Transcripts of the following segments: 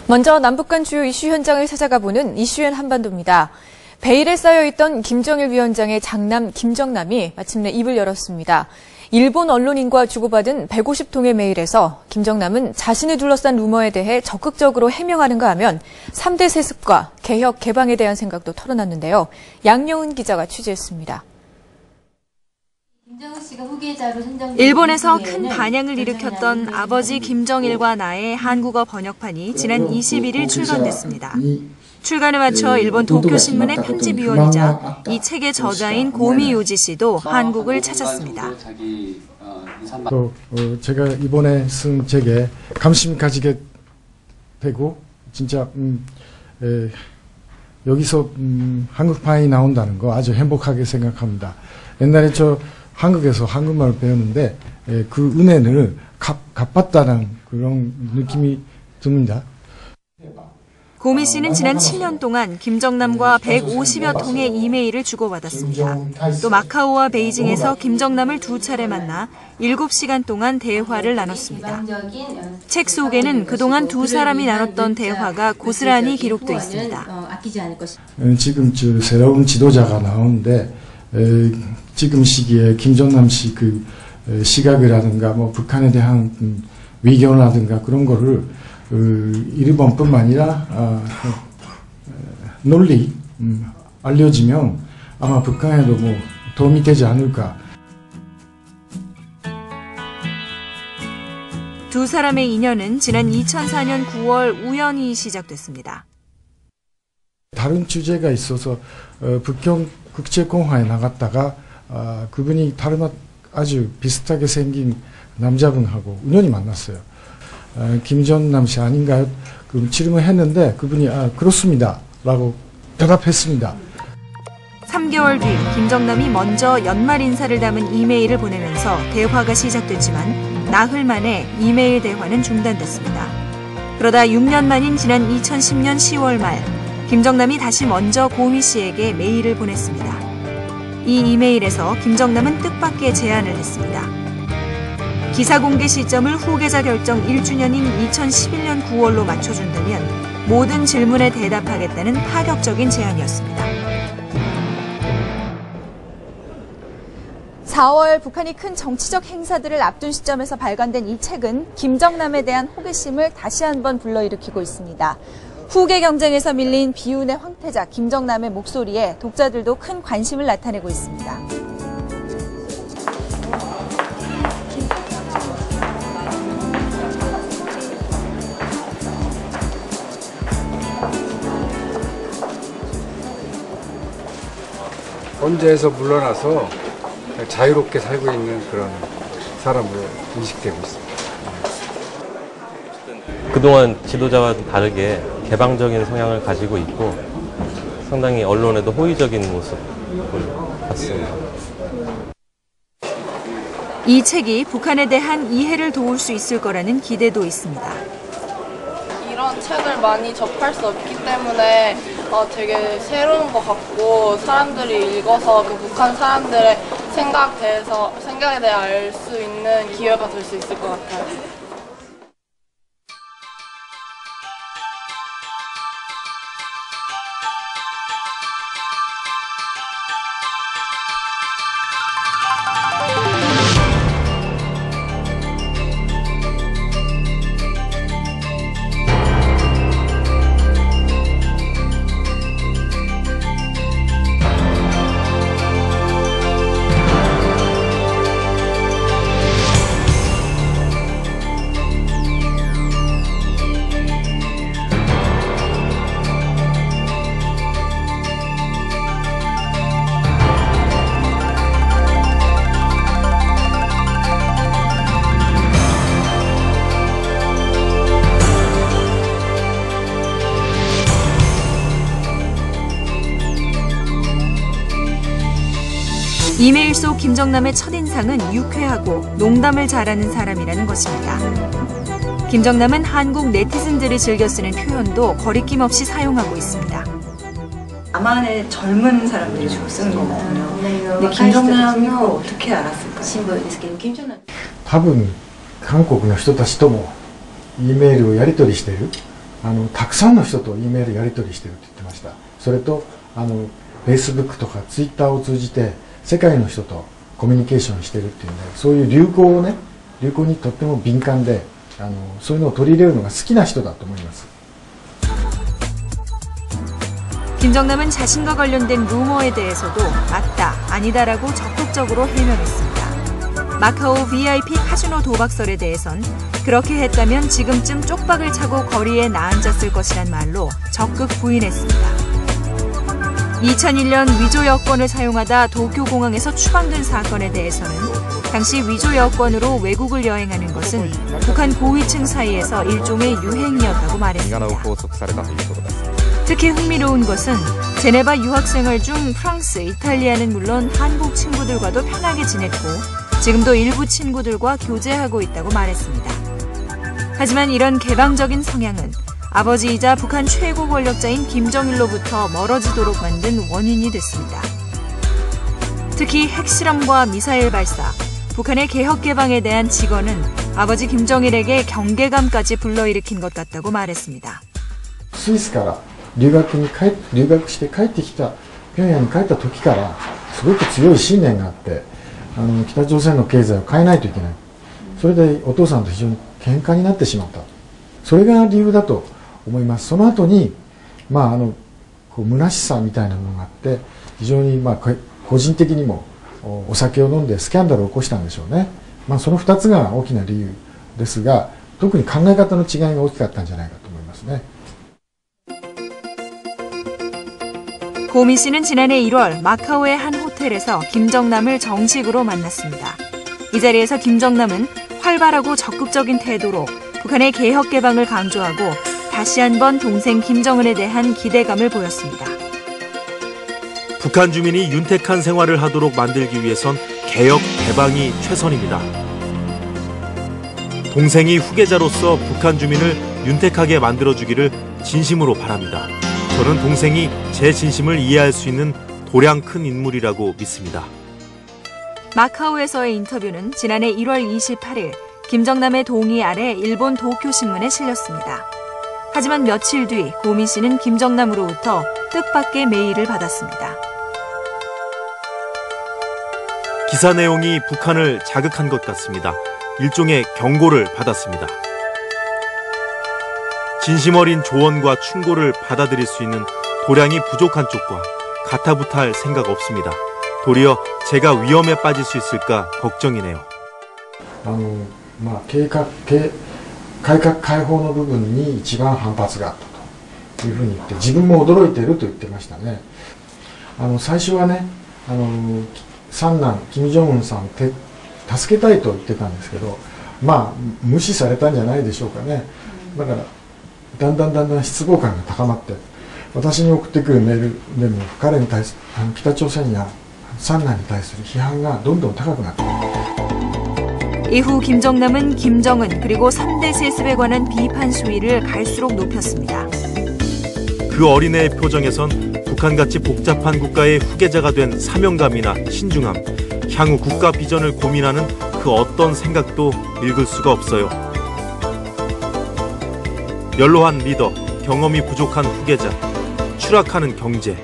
먼저 남북 간 주요 이슈 현장을 찾아가 보는 이슈엔 한반도입니다. 베일에 쌓여있던 김정일 위원장의 장남 김정남이 마침내 입을 열었습니다. 일본 언론인과 주고받은 150통의 메일에서 김정남은 자신을 둘러싼 루머에 대해 적극적으로 해명하는가 하면 3대 세습과 개혁, 개방에 대한 생각도 털어놨는데요. 양영은 기자가 취재했습니다. 일본에서 큰 반향을 일으켰던 아버지 김정일과 나의 한국어 번역판이 지난 21일 출간됐습니다. 출간에 맞춰 일본 도쿄신문의 편집위원이자 이 책의 저자인 고미 요지 씨도 한국을 찾았습니다. 제가 이번에 쓴 책에 관심 가지게 되고 진짜 여기서 한국판이 나온다는 거 아주 행복하게 생각합니다. 옛날에 저 한국에서 한국말을 배웠는데 그 은혜를 갚았다는 그런 느낌이 듭니다. 고미 씨는 지난 7년 동안 김정남과 150여 통의 이메일을 주고받았습니다. 또 마카오와 베이징에서 김정남을 2차례 만나 7시간 동안 대화를 나눴습니다. 책 속에는 그동안 두 사람이 나눴던 대화가 고스란히 기록돼 있습니다. 지금 새로운 지도자가 나오는데 지금 시기에 김정남 씨 그 시각이라든가 뭐 북한에 대한 위견이라든가 그런 거를 일본뿐만 아니라 널리 알려지면 아마 북한에도 뭐 도움이 되지 않을까. 두 사람의 인연은 지난 2004년 9월 우연히 시작됐습니다. 다른 주제가 있어서 북경 국제공항에 나갔다가 그분이 다른 아주 비슷하게 생긴 남자분하고 우연히 만났어요. 김정남 씨 아닌가요? 그 질문을 했는데 그분이 그렇습니다 라고 대답했습니다. 3개월 뒤 김정남이 먼저 연말 인사를 담은 이메일을 보내면서 대화가 시작됐지만 나흘 만에 이메일 대화는 중단됐습니다. 그러다 6년 만인 지난 2010년 10월 말 김정남이 다시 먼저 고미 씨에게 메일을 보냈습니다. 이 이메일에서 김정남은 뜻밖의 제안을 했습니다. 기사 공개 시점을 후계자 결정 1주년인 2011년 9월로 맞춰준다면 모든 질문에 대답하겠다는 파격적인 제안이었습니다. 4월 북한이 큰 정치적 행사들을 앞둔 시점에서 발간된 이 책은 김정남에 대한 호기심을 다시 한번 불러일으키고 있습니다. 후계 경쟁에서 밀린 비운의 황태자 김정남의 목소리에 독자들도 큰 관심을 나타내고 있습니다. 헌재에서 물러나서 자유롭게 살고 있는 그런 사람으로 인식되고 있습니다. 그동안 지도자와 다르게 개방적인 성향을 가지고 있고 상당히 언론에도 호의적인 모습을 봤습니다. 이 책이 북한에 대한 이해를 도울 수 있을 거라는 기대도 있습니다. 이런 책을 많이 접할 수 없기 때문에 되게 새로운 것 같고 사람들이 읽어서 그 북한 사람들의 생각에 대해 알 수 있는 기회가 될 수 있을 것 같아요. 이메일 속 김정남의 첫인상은 유쾌하고 농담을 잘하는 사람이라는 것입니다. 김정남은 한국 네티즌들이 즐겨 쓰는 표현도 거리낌 없이 사용하고 있습니다. 남한의 젊은 사람들이 주로 쓰는 거거든요. 근데 김정남이 그걸 어떻게 알았을까요? 답은 한국の人たちとも 이메일을 やり取りしているたくさんの人と E メールやり取りしてるって言ってました。それとFacebook とか Twitter を通じて世界の人とコミュニケーションしてるっていうね、そういう流行にとっても敏感で、そういうのを取り入れるのが好きな人だと思います。 김정남은 자신과 관련된 루머에 대해서도 맞다, 아니다라고 적극적으로 해명했습니다. 마카오 VIP 카지노 도박설에 대해선 그렇게 했다면 지금쯤 쪽박을 차고 거리에 나앉았을 것이란 말로 적극 부인했습니다. 2001년 위조 여권을 사용하다 도쿄공항에서 추방된 사건에 대해서는 당시 위조 여권으로 외국을 여행하는 것은 북한 고위층 사이에서 일종의 유행이었다고 말했습니다. 특히 흥미로운 것은 제네바 유학생활 중 프랑스, 이탈리아는 물론 한국 친구들과도 편하게 지냈고 지금도 일부 친구들과 교제하고 있다고 말했습니다. 하지만 이런 개방적인 성향은 아버지이자 북한 최고 권력자인 김정일로부터 멀어지도록 만든 원인이 됐습니다. 특히 핵실험과 미사일 발사, 북한의 개혁 개방에 대한 직언은 아버지 김정일에게 경계감까지 불러일으킨 것 같다고 말했습니다. スイスから留学して帰ってきた、平壌に帰った時からすごく強い信念があって、北朝鮮の経済を変えないといけない。それでお父さんと非常に喧嘩になってしまった。それが理由だと思います。その後に虚しさみたいなものがあって、非常に個人的にもお酒を飲んでスキャンダルを起こしたんでしょうね。その2つが大きな理由ですが、特に考え方の違いが大きかったんじゃないかと思いますね。 고미 씨는 지난해 1월 마카오의 한 호텔에서 김정남을 정식으로 만났습니다. 이 자리에서 김정남은 활발하고 적극적인 태도로 북한의 개혁 개방을 강조하고 다시 한번 동생 김정은에 대한 기대감을 보였습니다. 북한 주민이 윤택한 생활을 하도록 만들기 위해선 개혁 개방이 최선입니다. 동생이 후계자로서 북한 주민을 윤택하게 만들어주기를 진심으로 바랍니다. 저는 동생이 제 진심을 이해할 수 있는 도량 큰 인물이라고 믿습니다. 마카오에서의 인터뷰는 지난해 1월 28일 김정남의 동의 아래 일본 도쿄신문에 실렸습니다. 하지만 며칠 뒤 고미 씨는 김정남으로부터 뜻밖의 메일을 받았습니다. 기사 내용이 북한을 자극한 것 같습니다. 일종의 경고를 받았습니다. 진심 어린 조언과 충고를 받아들일 수 있는 도량이 부족한 쪽과 가타부타할 생각 없습니다. 도리어 제가 위험에 빠질 수 있을까 걱정이네요. 改革開放の部分に一番反発があったというふうに言って、自分も驚いていると言ってましたね。最初はね、三男金正恩さんを助けたいと言ってたんですけど、無視されたんじゃないでしょうかね。だからだんだん失望感が高まって、私に送ってくるメールでも彼に対する北朝鮮や三男に対する批判がどんどん高くなっている。 이후 김정남은 김정은 그리고 3대 세습에 관한 비판 수위를 갈수록 높였습니다. 그 어린애의 표정에선 북한같이 복잡한 국가의 후계자가 된 사명감이나 신중함, 향후 국가 비전을 고민하는 그 어떤 생각도 읽을 수가 없어요. 연로한 리더, 경험이 부족한 후계자, 추락하는 경제.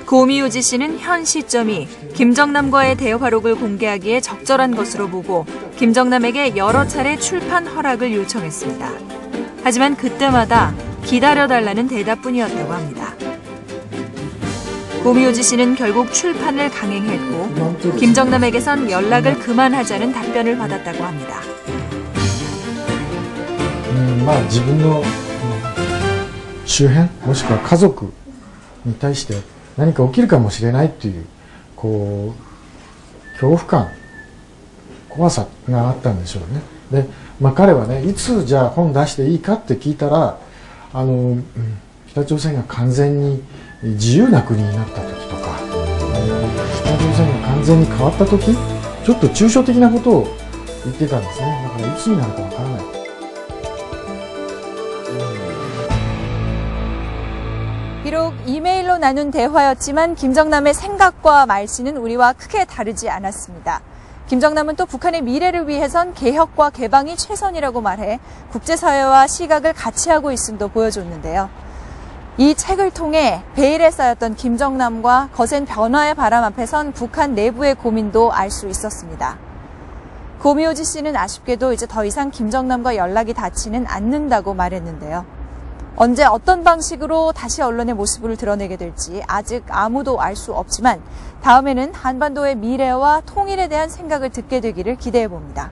고미우지 씨는 현 시점이 김정남과의 대화록을 공개하기에 적절한 것으로 보고 김정남에게 여러 차례 출판 허락을 요청했습니다. 하지만 그때마다 기다려달라는 대답뿐이었다고 합니다. 고미우지 씨는 결국 출판을 강행했고 김정남에게선 연락을 그만하자는 답변을 받았다고 합니다. 自分の周辺もしくは家族に対して何か起きるかもしれないという恐怖感、怖さがあったんでしょうね。で、彼はね、いつじゃあ本出していいかって聞いたら、北朝鮮が完全に自由な国になった時とか、北朝鮮が完全に変わった時、ちょっと抽象的なことを言ってたんですね。だからいつになるかわからない。 비록 이메일로 나눈 대화였지만 김정남의 생각과 말씨는 우리와 크게 다르지 않았습니다. 김정남은 또 북한의 미래를 위해선 개혁과 개방이 최선이라고 말해 국제사회와 시각을 같이 하고 있음도 보여줬는데요. 이 책을 통해 베일에 쌓였던 김정남과 거센 변화의 바람 앞에 선 북한 내부의 고민도 알 수 있었습니다. 고미호지 씨는 아쉽게도 이제 더 이상 김정남과 연락이 닿지는 않는다고 말했는데요. 언제 어떤 방식으로 다시 언론의 모습을 드러내게 될지 아직 아무도 알 수 없지만 다음에는 한반도의 미래와 통일에 대한 생각을 듣게 되기를 기대해 봅니다.